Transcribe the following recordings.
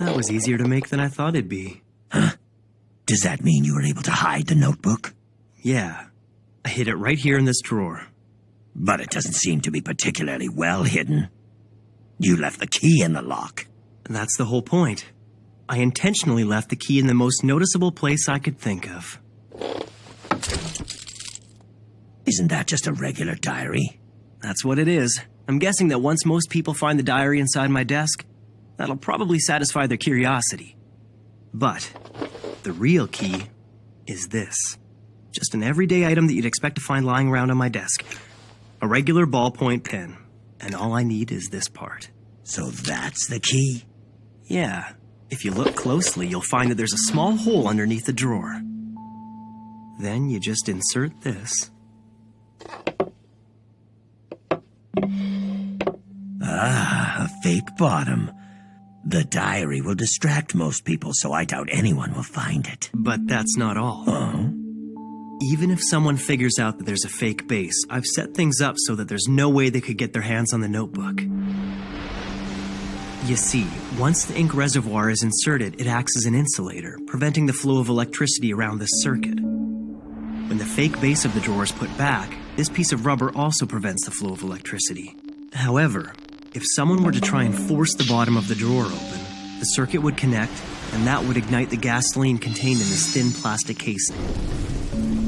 That was easier to make than I thought it'd be. Huh? Does that mean you were able to hide the notebook? Yeah. I hid it right here in this drawer. But it doesn't seem to be particularly well hidden. You left the key in the lock. That's the whole point. I intentionally left the key in the most noticeable place I could think of. Isn't that just a regular diary? That's what it is. I'm guessing that once most people find the diary inside my desk, that'll probably satisfy their curiosity. But the real key is this. Just an everyday item that you'd expect to find lying around on my desk. A regular ballpoint pen. And all I need is this part. So that's the key? Yeah. If you look closely, you'll find that there's a small hole underneath the drawer. Then you just insert this. Ah, a fake bottom. The diary will distract most people, so I doubt anyone will find it. But that's not all. Oh? Even if someone figures out that there's a fake base, I've set things up so that there's no way they could get their hands on the notebook. You see, once the ink reservoir is inserted, it acts as an insulator, preventing the flow of electricity around this circuit. When the fake base of the drawer is put back, this piece of rubber also prevents the flow of electricity. However, if someone were to try and force the bottom of the drawer open, the circuit would connect, and that would ignite the gasoline contained in this thin plastic casing,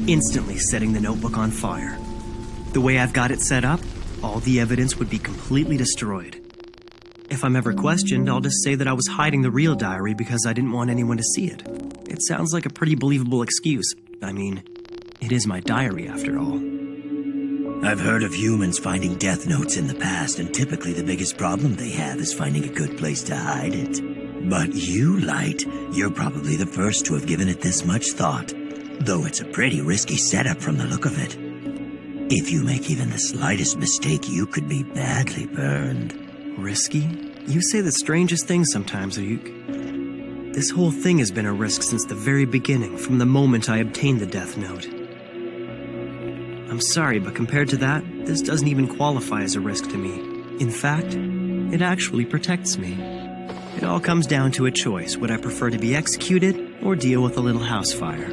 instantly setting the notebook on fire. The way I've got it set up, all the evidence would be completely destroyed. If I'm ever questioned, I'll just say that I was hiding the real diary because I didn't want anyone to see it. It sounds like a pretty believable excuse. I mean, it is my diary after all. I've heard of humans finding death notes in the past, and typically the biggest problem they have is finding a good place to hide it. But you, Light, you're probably the first to have given it this much thought, though it's a pretty risky setup from the look of it. If you make even the slightest mistake, you could be badly burned. Risky? You say the strangest things sometimes, Ayuk. This whole thing has been a risk since the very beginning, from the moment I obtained the death note. I'm sorry, but compared to that, this doesn't even qualify as a risk to me. In fact, it actually protects me. It all comes down to a choice. Would I prefer to be executed or deal with a little house fire?